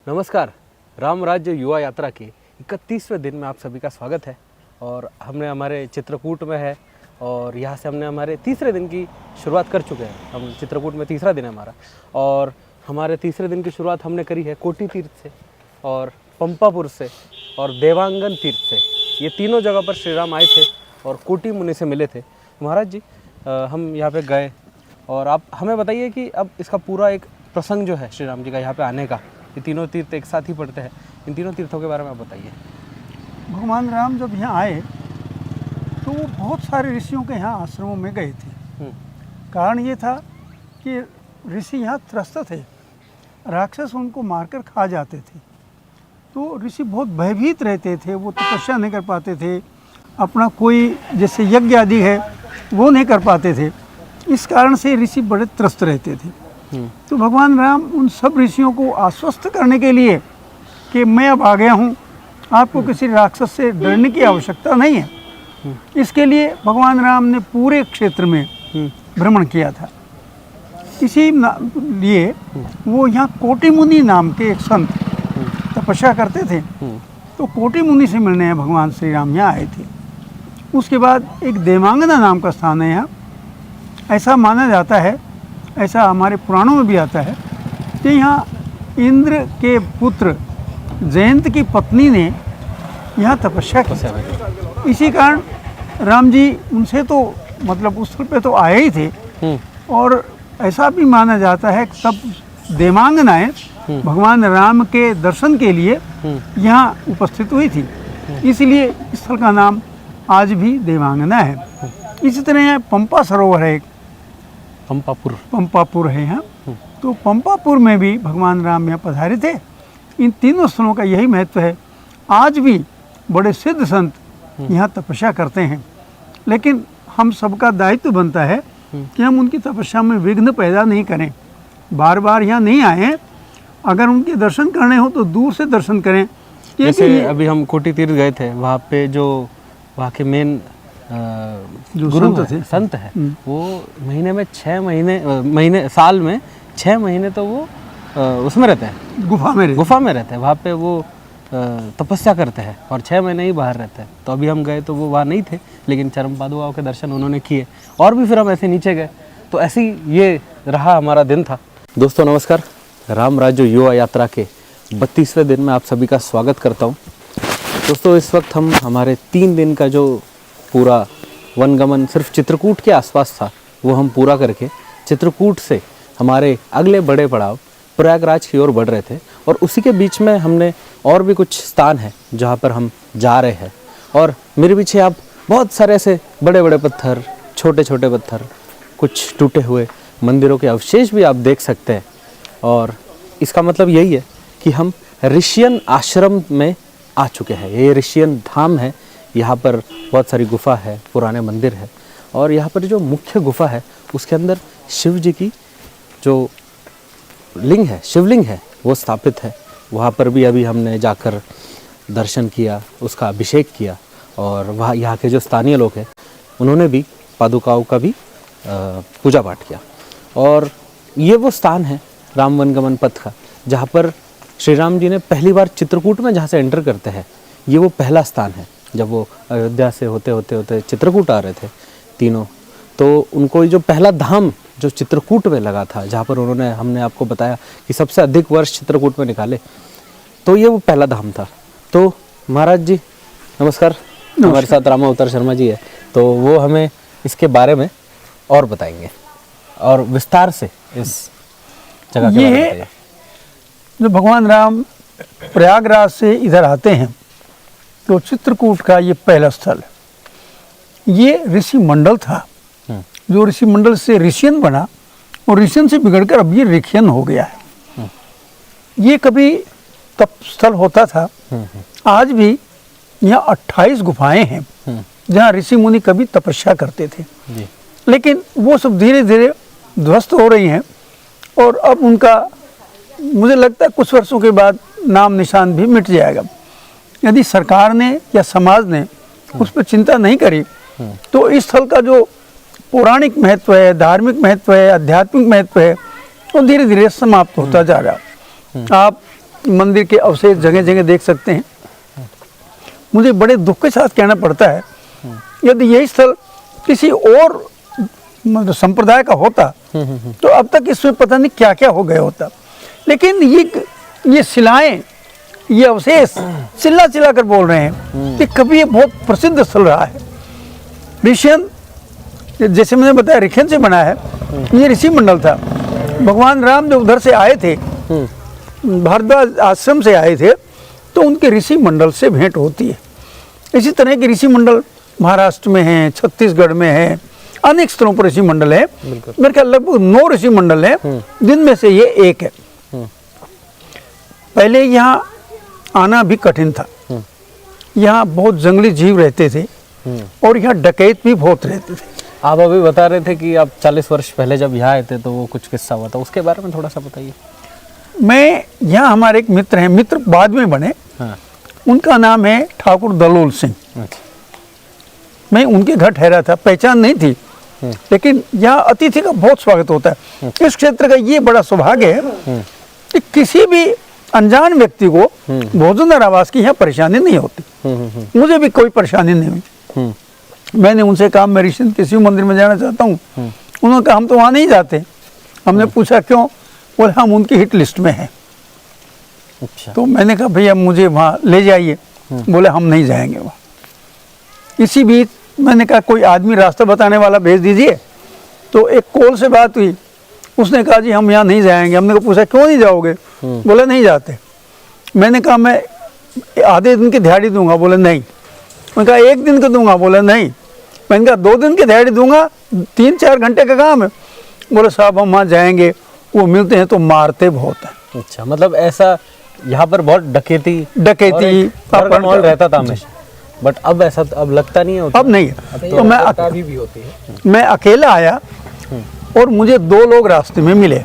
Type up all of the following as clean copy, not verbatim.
नमस्कार। राम राज्य युवा यात्रा के 31वें दिन में आप सभी का स्वागत है। और हमने हमारे चित्रकूट में है और यहाँ से हमने हमारे तीसरे दिन की शुरुआत कर चुके हैं। हम चित्रकूट में तीसरा दिन है हमारा और हमारे तीसरे दिन की शुरुआत हमने करी है कोटी तीर्थ से और पंपापुर से और देवांगन तीर्थ से। ये तीनों जगह पर श्री राम आए थे और कोटी मुनि से मिले थे। महाराज जी, हम यहाँ पे गए और आप हमें बताइए कि अब इसका पूरा एक प्रसंग जो है श्री राम जी का यहाँ पे आने का, ये तीनों तीर्थ एक साथ ही पड़ते हैं, इन तीनों तीर्थों के बारे में आप बताइए। भगवान राम जब यहाँ आए तो वो बहुत सारे ऋषियों के यहाँ आश्रमों में गए थे। कारण ये था कि ऋषि यहाँ त्रस्त थे, राक्षस उनको मारकर खा जाते थे। तो ऋषि बहुत भयभीत रहते थे, वो तपस्या नहीं कर पाते थे, अपना कोई जैसे यज्ञ आदि है वो नहीं कर पाते थे। इस कारण से ऋषि बड़े त्रस्त रहते थे। तो भगवान राम उन सब ऋषियों को आश्वस्त करने के लिए कि मैं अब आ गया हूँ, आपको किसी राक्षस से डरने की आवश्यकता नहीं है, इसके लिए भगवान राम ने पूरे क्षेत्र में भ्रमण किया था। इसी लिए वो यहाँ कोटी मुनि नाम के एक संत तपस्या करते थे, तो कोटी मुनि से मिलने भगवान श्री राम यहाँ आए थे। उसके बाद एक देवांगना नाम का स्थान है यहाँ। ऐसा माना जाता है, ऐसा हमारे पुराणों में भी आता है कि यहाँ इंद्र के पुत्र जयंत की पत्नी ने यहाँ तपस्या की। इसी कारण राम जी उनसे तो मतलब उस स्थल पे तो आए ही थे। और ऐसा भी माना जाता है तब देवांगनाएं भगवान राम के दर्शन के लिए यहाँ उपस्थित हुई थी, इसलिए इस स्थल का नाम आज भी देवांगना है। इसी तरह यहाँ पंपा सरोवर है, एक पंपापुर है यहाँ। तो पंपापुर में भी भगवान राम यहाँ पधारे थे। इन तीनों स्थलों का यही महत्व है। आज भी बड़े सिद्ध संत यहाँ तपस्या करते हैं, लेकिन हम सबका दायित्व बनता है कि हम उनकी तपस्या में विघ्न पैदा नहीं करें। बार बार यहाँ नहीं आए, अगर उनके दर्शन करने हो तो दूर से दर्शन करें। जैसे अभी हम कोटी तीर्थ गए थे, वहाँ पे जो वहाँ के मेन जो संत है वो महीने में 6 महीने साल में 6 महीने तो वो उसमें रहते हैं, गुफा में रहते हैं। वहाँ पे वो तपस्या करते हैं और 6 महीने ही बाहर रहते हैं। तो अभी हम गए तो वो वहाँ नहीं थे, लेकिन चरम पादुकाओं के दर्शन उन्होंने किए और भी फिर हम ऐसे नीचे गए। तो ऐसी ये रहा हमारा दिन था। दोस्तों नमस्कार, राम राज्य युवा यात्रा के 32वें दिन में आप सभी का स्वागत करता हूँ। दोस्तों इस वक्त हम हमारे 3 दिन का जो पूरा वनगमन सिर्फ चित्रकूट के आसपास था वो हम पूरा करके चित्रकूट से हमारे अगले बड़े पड़ाव प्रयागराज की ओर बढ़ रहे थे। और उसी के बीच में हमने और भी कुछ स्थान है जहाँ पर हम जा रहे हैं। और मेरे पीछे आप बहुत सारे ऐसे बड़े बड़े पत्थर, छोटे छोटे पत्थर, कुछ टूटे हुए मंदिरों के अवशेष भी आप देख सकते हैं। और इसका मतलब यही है कि हम ऋषियन आश्रम में आ चुके हैं। ये ऋषियन धाम है, यहाँ पर बहुत सारी गुफा है, पुराने मंदिर है। और यहाँ पर जो मुख्य गुफा है उसके अंदर शिव जी की जो लिंग है, शिवलिंग है, वो स्थापित है। वहाँ पर भी अभी हमने जाकर दर्शन किया, उसका अभिषेक किया। और वहाँ यहाँ के जो स्थानीय लोग हैं उन्होंने भी पादुकाओं का भी पूजा पाठ किया। और ये वो स्थान है राम वनगमन पथ का जहाँ पर श्री राम जी ने पहली बार चित्रकूट में जहाँ से एंटर करते हैं, ये वो पहला स्थान है। जब वो अयोध्या से होते चित्रकूट आ रहे थे तीनों, तो उनको ये जो पहला धाम जो चित्रकूट में लगा था, जहाँ पर हमने आपको बताया कि सबसे अधिक वर्ष चित्रकूट में निकाले, तो ये वो पहला धाम था। तो महाराज जी नमस्कार। हमारे साथ रामावतार शर्मा जी है, तो वो हमें इसके बारे में और बताएंगे और विस्तार से इस जगह के बारे में। जब भगवान राम प्रयागराज से इधर आते हैं तो चित्रकूट का ये पहला स्थल है। ये ऋषि मंडल था, जो ऋषि मंडल से ऋषियन बना और ऋषियन से बिगड़कर अब ये ऋखियन हो गया है। ये कभी तप स्थल होता था। आज भी यहाँ 28 गुफाएं हैं जहाँ ऋषि मुनि कभी तपस्या करते थे, लेकिन वो सब धीरे धीरे ध्वस्त हो रही हैं। और अब उनका मुझे लगता है कुछ वर्षों के बाद नाम निशान भी मिट जाएगा। यदि सरकार ने या समाज ने उस पर चिंता नहीं करी तो इस स्थल का जो पौराणिक महत्व है, धार्मिक महत्व है, आध्यात्मिक महत्व है, वो धीरे धीरे समाप्त होता जा रहा। आप मंदिर के अवशेष जगह जगह देख सकते हैं। मुझे बड़े दुख के साथ कहना पड़ता है, यदि यही स्थल किसी और मतलब संप्रदाय का होता तो अब तक इसमें पता नहीं क्या क्या हो गया होता। लेकिन ये शिलाएं, ये अवशेष चिल्ला चिल्ला कर बोल रहे हैं कि कभी ये बहुत प्रसिद्ध स्थल रहा है। ऋषियन, जैसे मैंने बताया, ऋषियन से बना है। ये ऋषि मंडल था। भगवान राम जो उधर से आए थे, भारद्वाज आश्रम से आए थे, तो उनके ऋषि मंडल से भेंट होती है। इसी तरह के ऋषि मंडल महाराष्ट्र में हैं, छत्तीसगढ़ में है, अनेक स्थलों पर ऋषि मंडल है। मेरे ख्याल लगभग 9 ऋषि मंडल है, जिनमें से ये एक है। पहले यहाँ आना भी कठिन था। यहाँ बहुत जंगली जीव रहते थे और यहाँ डकैत भी बहुत रहते थे। आप अभी बता रहे थे कि आप 40 वर्ष पहले जब यहाँ आए थे तो वो कुछ किस्सा हुआ था, उसके बारे में थोड़ा सा बताइए। मैं यहाँ, हमारे एक मित्र हैं, मित्र बाद में बने। हाँ। उनका नाम है ठाकुर दलोल सिंह। मैं उनके घर ठहरा था, पहचान नहीं थी, लेकिन यहाँ अतिथि का बहुत स्वागत होता है। इस क्षेत्र का ये बड़ा सौभाग्य है कि किसी भी अनजान व्यक्ति को भोजन और आवास की यहाँ परेशानी नहीं होती। मुझे भी कोई परेशानी नहीं हुई। मैंने उनसे कहा मैं ऋषि के शिव मंदिर में जाना चाहता हूँ। उन्होंने कहा हम तो वहाँ नहीं जाते। हमने पूछा क्यों? बोले हम उनकी हिट लिस्ट में हैं। अच्छा। तो मैंने कहा भैया मुझे वहाँ ले जाइए। बोले हम नहीं जाएंगे वहाँ। इसी बीच मैंने कहा कोई आदमी रास्ता बताने वाला भेज दीजिए। तो एक कॉल से बात हुई, उसने कहा जी हम यहाँ नहीं जाएंगे। हमने को पूछा क्यों नहीं जाओगे? बोले नहीं जाते। मैंने कहा मैं आधे दिन की दिहाड़ी दूंगा। बोले नहीं। मैंने कहा 1 दिन का दूंगा। बोले नहीं। मैंने कहा 2 दिन की दिहाड़ी दूंगा, 3-4 घंटे का काम है। बोले साहब हम वहाँ जाएंगे, वो मिलते हैं तो मारते बहुत हैं। अच्छा, मतलब ऐसा यहाँ पर बहुत डकैती माहौल रहता था हमेशा, बट अब ऐसा अब लगता नहीं है। अब नहीं है। तो मैं अकेला आया और मुझे 2 लोग रास्ते में मिले।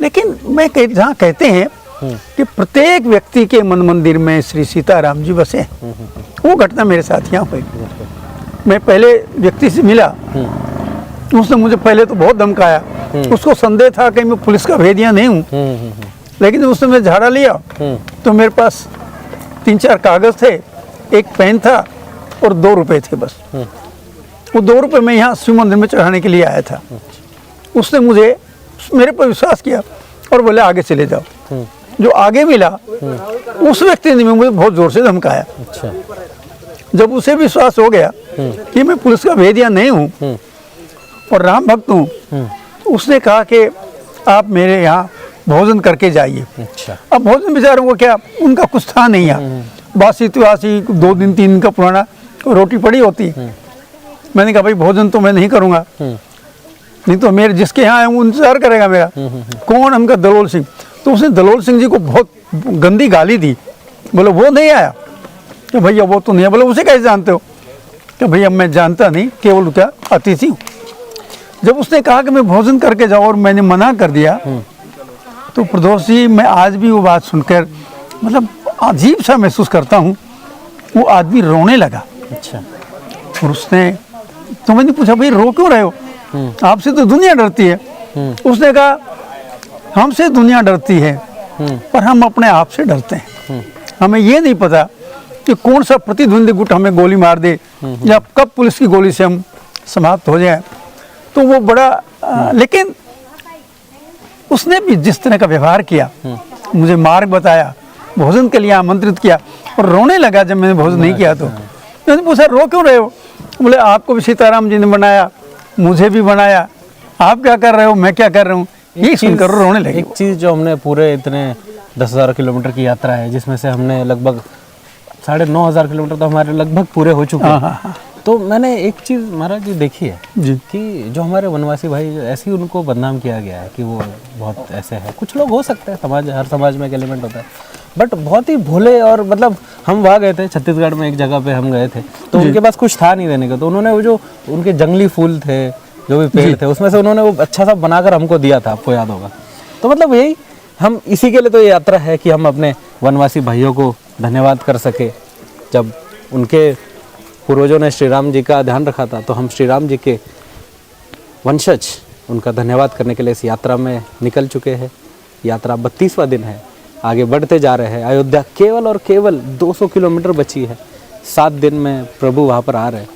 लेकिन मैं जहाँ कहते हैं कि प्रत्येक व्यक्ति के मन मंदिर में श्री सीताराम जी बसे, वो घटना मेरे साथ यहाँ हुई। मैं पहले व्यक्ति से मिला, उसने मुझे पहले तो बहुत धमकाया। उसको संदेह था कि मैं पुलिस का भेदिया नहीं हूँ। लेकिन उसने मैं झाड़ा लिया तो मेरे पास 3-4 कागज थे, एक पेन था और 2 रुपए थे बस। वो 2 रुपए मैं यहाँ शिव मंदिर में चढ़ाने के लिए आया था। उसने मुझे मेरे पर विश्वास किया और बोले आगे चले जाओ। जो आगे मिला उस व्यक्ति ने मुझे बहुत जोर से धमकाया। अच्छा। जब उसे विश्वास हो गया कि मैं पुलिस का भेदिया नहीं हूँ और राम भक्त हूँ, तो उसने कहा कि आप मेरे यहाँ भोजन करके जाइए। अच्छा। अब भोजन बेचारों को क्या, उनका कुछ था नहीं यहाँ, बासी तुआसी 2 दिन 3 दिन का पुराना रोटी पड़ी होती। मैंने कहा भाई भोजन तो मैं नहीं करूँगा, नहीं तो मेरे जिसके यहाँ है वो इंतजार करेगा मेरा। कौन? हमका दलोल सिंह। तो उसने दलोल सिंह जी को बहुत गंदी गाली दी। बोले वो नहीं आया। कि भैया वो तो नहीं है। बोले उसे कैसे जानते हो? कि भैया मैं जानता नहीं, केवल क्या अतिथि हूँ। जब उसने कहा कि मैं भोजन करके जाऊँ और मैंने मना कर दिया, तो प्रदोष जी मैं आज भी वो बात सुनकर मतलब अजीब सा महसूस करता हूँ। वो आदमी रोने लगा। अच्छा। और उसने, तो मैंने पूछा भाई रो क्यों रहे हो? आपसे तो दुनिया डरती है। उसने कहा हमसे दुनिया डरती है पर हम अपने आप से डरते हैं। हमें ये नहीं पता कि कौन सा प्रतिद्वंदी गुट हमें गोली मार दे या कब पुलिस की गोली से हम समाप्त हो जाए। तो वो बड़ा लेकिन उसने भी जिस तरह का व्यवहार किया, मुझे मार्ग बताया, भोजन के लिए आमंत्रित किया और रोने लगा जब मैंने भोजन नहीं किया। तो मैंने पूछा रो क्यों रहे हो? बोले आपको भी सीताराम जी ने बनाया, मुझे भी बनाया, आप क्या कर रहे हो, मैं क्या कर रहा हूँ, ये सुनकर रोने लगे। एक चीज़ जो हमने पूरे इतने 10,000 किलोमीटर की यात्रा है, जिसमें से हमने लगभग 9,500 किलोमीटर तो हमारे लगभग पूरे हो चुके हैं। तो मैंने एक चीज़ महाराज जी देखी है कि जो हमारे वनवासी भाई, ऐसे ही उनको बदनाम किया गया है कि वो बहुत ऐसे है। कुछ लोग हो सकते हैं, समाज, हर समाज में एक एलिमेंट होता है, बट बहुत ही भोले। और मतलब हम वहाँ गए थे छत्तीसगढ़ में, एक जगह पे हम गए थे, तो उनके पास कुछ था नहीं देने का। तो उन्होंने वो जो उनके जंगली फूल थे, जो भी पेड़ थे, उसमें से उन्होंने वो अच्छा सा बनाकर हमको दिया था, आपको याद होगा। तो मतलब यही हम इसी के लिए तो ये यात्रा है कि हम अपने वनवासी भाइयों को धन्यवाद कर सके। जब उनके पूर्वजों ने श्री राम जी का ध्यान रखा था, तो हम श्री राम जी के वंशज उनका धन्यवाद करने के लिए इस यात्रा में निकल चुके हैं। यात्रा 32वां दिन है आगे बढ़ते जा रहे हैं। अयोध्या केवल और केवल 200 किलोमीटर बची है। 7 दिन में प्रभु वहाँ पर आ रहे हैं।